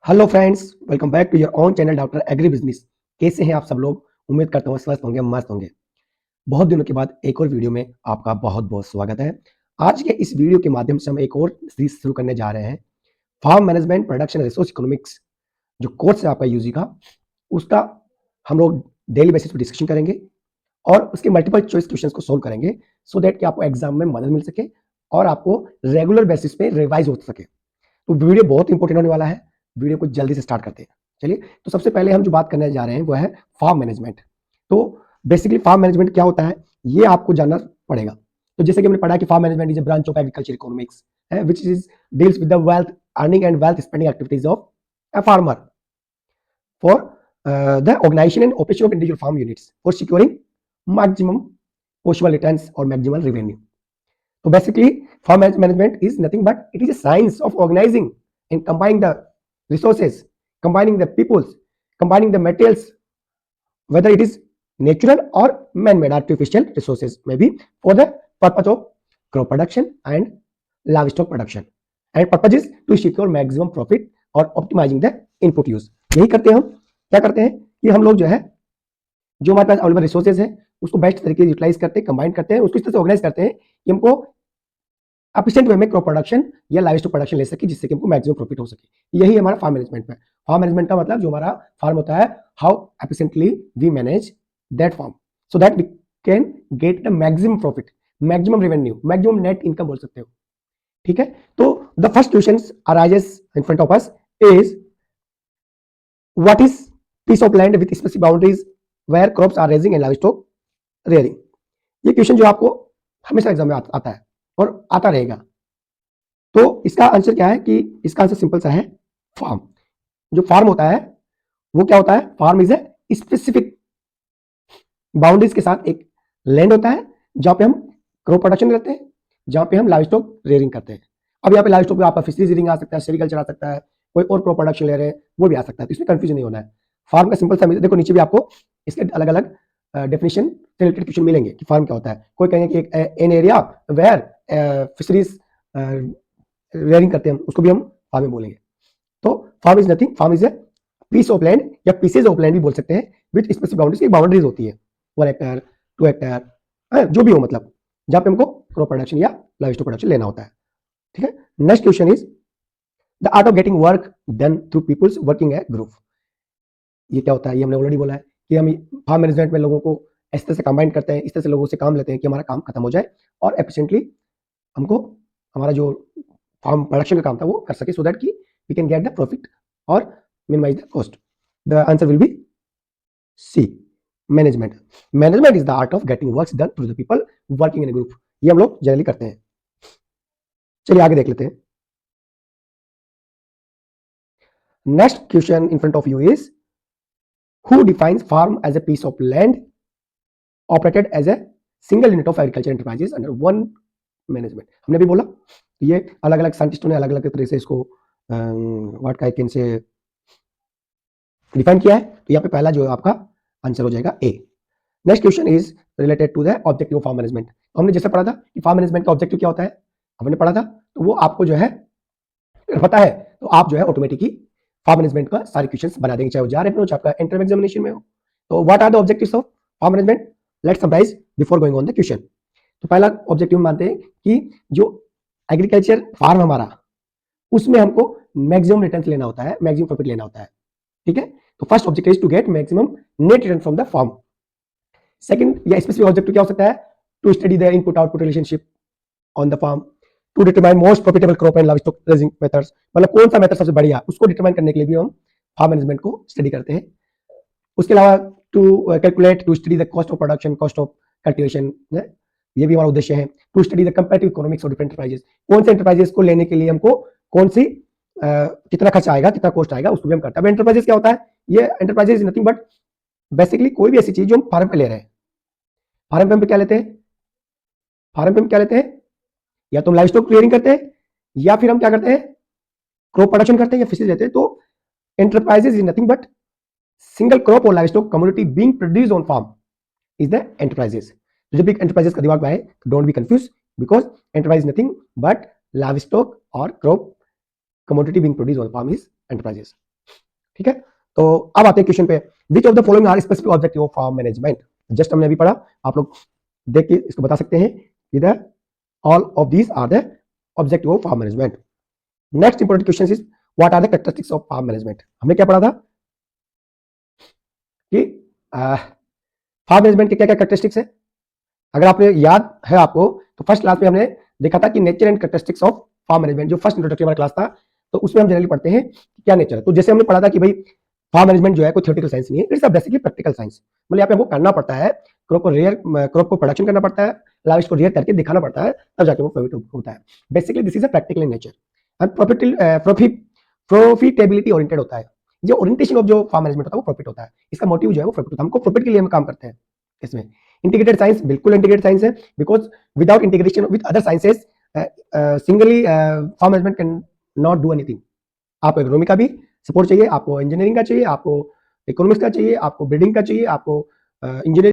Hello friends, welcome back to your own channel doctor agri business. कैसे हैं आप सब लोग? उम्मीद करता हूँ स्वस्थ होंगे, मस्त होंगे। बहुत दिनों के बाद एक और वीडियो में आपका बहुत बहुत स्वागत है। आज के इस वीडियो के माध्यम से हम एक और सीरीज शुरू करने जा रहे हैं। Farm management production resource economics जो कोर्स है आपका यूजी का, उसका हम लोग डेली बेसिस पर डिस्कशन करेंगे और उसके मल्टीपल चॉइस क्वेश्चन को सोल्व करेंगे सो दैट कि आपको एग्जाम में मदद मिल सके और आपको रेगुलर बेसिस पे रिवाइज हो सके। तो वीडियो बहुत इंपॉर्टेंट होने वाला है। वीडियो को जल्दी से स्टार्ट करते हैं। चलिए, तो सबसे पहले हम जो बात करने जा रहे हैं वो है फार्म मैनेजमेंट। तो बेसिकली फार्म मैनेजमेंट क्या होता है ये आपको जानना पड़ेगा। तो जैसे कि हमने पढ़ा कि farm management is a branch of agriculture economics है which is deals with the wealth earning and wealth spending activities of a farmer for the organization and operation of individual farm units for securing maximum possible returns or maximal revenue. So basically, farm management is nothing but it is a science of organizing and combining the resources, combining the peoples, combining the materials, whether it is natural or man-made artificial resources, maybe for the purpose of crop production and livestock production. And purpose is to secure maximum profit or optimizing the input use. यही करते हैं हम। क्या करते हैं कि हम लोग जो है जो हमारे पास अवेलेबल रिसोर्सेज है उसको बेस्ट तरीके से यूटिलाइज करते हैं, कंबाइन करते हैं, उसको इस तरह से ऑर्गेनाइज करते हैं कि हमको एफिशिएंट वे में क्रॉप प्रोडक्शन या लाइव स्टॉक प्रोडक्शन ले सके जिससे कि हमको मैक्सिमम प्रॉफिट हो सके। यही हमारा फार्म मैनेजमेंट है। फार्म मैनेजमेंट का मतलब जो हमारा फार्म होता है, how efficiently we manage that farm so that we can get the maximum profit, maximum revenue, maximum net income बोल सकते हो। ठीक है, तो the first question arises in front of us is what is piece of land with specific boundaries where crops are raising and livestock rearing. ये question जो आपको हमेशा एग्जाम में आता है और आता रहेगा। तो इसका आंसर क्या है कि इसका आंसर सिंपल सा है, फार्म। जो फार्म होता है वो क्या होता है? Farm is a specific boundaries के साथ एक लैंड होता है जहां पे हम क्रॉप प्रोडक्शन करते हैं, जहां पे हम लाइव स्टॉक रेयरिंग करते हैं। अब यहाँ पे लाइव स्टॉक पे आपका फिशरीज रेयरिंग आ सकता है, सेरिकल्चर आ सकता है, कोई और क्रॉप प्रोडक्शन ले रहे हैं वो भी आ सकता है। तो इसमें कंफ्यूजन नहीं होना है। फार्म का सिंपल सा देखो, नीचे भी आपको इसके अलग अलग डेफिनेशन से रिलेटेड क्वेश्चन मिलेंगे कि फार्म क्या होता है। कोई कहेंगे कि an area where fisheries rearing करते हैं, उसको भी हम फार्म में बोलेंगे। तो farm is nothing, farm is a piece of land या पीसेज ऑफ लैंड भी बोल सकते हैं विद स्पेसिफिक बाउंड्रीज की बाउंड्रीज होती है, 1 हेक्टेयर 2 हेक्टेयर जो भी हो, मतलब जहां पे हमको क्रॉप प्रोडक्शन या लाइव स्टॉक प्रोडक्शन लेना होता है। ठीक है, next question is the art of getting work done through peoples working a group. ये क्या होता है? ये हमने ऑलरेडी बोला है कि हम फार्म मैनेजमेंट में लोगों को इस तरह से कंबाइन करते हैं, इस तरह से लोगों से काम लेते हैं कि हमारा काम खत्म हो जाए और एफिशिएंटली हमको हमारा जो फार्म प्रोडक्शन का काम था वो कर सके सो दैट कि we can get the profit और minimise the cost. The answer will be C, management. Management is the art of getting works done through the people working in a group. ये हम लोग generally करते हैं। चलिए आगे देख लेते हैं। Next question in front of you is who defines farm as a piece of land operated as a single unit of agriculture enterprises under one management. हमने भी बोला ये अलग अलग साइंटिस्टों ने अलग अलग तरह से इसको व्हाट का कैन से डिफाइन किया है। तो यहाँ पे पहला जो है आपका आंसर हो जाएगा A. Next question is related to the objective of farm management. हमने जैसे पढ़ा था कि फार्म मैनेजमेंट का ऑब्जेक्टिव क्या होता है, हमने पढ़ा था। तो वो आपको जो है पता है तो आप जो है ऑटोमेटिकली फार्म मैनेजमेंट का सारे क्वेश्चंस बना देंगे, चाहे वो जा रहे हो चाहे आपका एंट्रेंस एग्जामिनेशन में हो। तो what are the objectives of farm management? Let's summarise before going on the question. तो पहला ऑब्जेक्टिव मानते हैं कि जो एग्रीकल्चर फार्म हमारा, उसमें हमको मैक्सिमम रिटर्न लेना होता है, मैक्सिमम प्रॉफिट लेना होता है। ठीक है, तो first objective is to get maximum net return from the farm. Second या स्पेसिफिक ऑब्जेक्टिव क्या हो सकता है? To study the input output relationship on the farm, to determine most profitable crop and livestock raising methods. मतलब कौन सा method सबसे बढ़िया, उसको डिटरमाइन करने के लिए भी हम फार्म मैनेजमेंट को स्टडी करते हैं। उसके अलावा to calculate, to study the cost of production, cost of cultivation, ये भी हमारा उद्देश्य है। To study the comparative economics of different enterprises, कौन से एंटरप्राइजेस को लेने के लिए हमको कौन सी कितना खर्चा आएगा, कितना कॉस्ट आएगा, उसको भी हम करते हैं। अब एंटरप्राइजेस क्या होता है? ये enterprises is nothing but basically कोई भी ऐसी चीज जो हम फार्म पे ले रहे हैं। फार्म पे हम क्या लेते हैं? फार्म पे हम क्या लेते हैं? या तो लाइव स्टॉक क्लियरिंग करते हैं या फिर हम क्या करते हैं? क्रॉप प्रोडक्शन करते हैं या फिशेज लेते हैं। तो enterprises is nothing but single crop और livestock community being produced on farm is the enterprises. जब भी एंटरप्राइजेस का दिमाग में आए don't be confuse because enterprise nothing but livestock और crop commodity being produced on farm is enterprises. ठीक है, तो अब आते हैं क्वेश्चन पे। Which of the following are specific objective of farm management? Just हमने अभी पढ़ा, आप लोग देख के इसको बता सकते हैं। इधर all of these are the objective of farm management. Next important question is what are the characteristics of farm management? हमने क्या पढ़ा था कि फार्म मैनेजमेंट के क्या क्या कैरेक्टरिस्टिक्स है। अगर आपने याद है आपको, तो फर्स्ट क्लास में हमने देखा था कि nature and characteristics of farm management, जो फर्स्ट इंट्रोडक्टरी हमारा क्लास था, तो उसमें हम जनरली पढ़ते हैं कि क्या नेचर है। तो जैसे हमने पढ़ा था कि भाई फार्म मैनेजमेंट जो है कोई थ्योरेटिकल साइंस नहीं है, इट्स बेसिकली प्रैक्टिकल साइंस। मतलब यहाँ पे हमको करना पड़ता है, क्रॉप को प्रोडक्शन करना पड़ता है, लाइव को रेयर करके दिखाना पड़ता है, तब जाके वो प्रॉफिट होता है। Basically this is a practical in nature and profitability oriented होता है। जो ओरिएंटेशन ऑफ जो फार्म मैनेजमेंट होता है वो प्रॉफिट होता है, इसका मोटिव जो है वो प्रॉफिट होता है, हमको प्रॉफिट के लिए हम काम करते हैं इसमें। इंटीग्रेटेड साइंस, बिल्कुल इंटीग्रेटेड साइंस है, because without integration with other sciences singly farm management cannot do डू एनीथिंग। आपको एग्रोनॉमी का भी सपोर्ट चाहिए, आपको इंजीनियरिंग का चाहिए, आपको इकोनॉमिक्स का चाहिए, आपको बिल्डिंग का चाहिए, आपको इंजीनियरिंग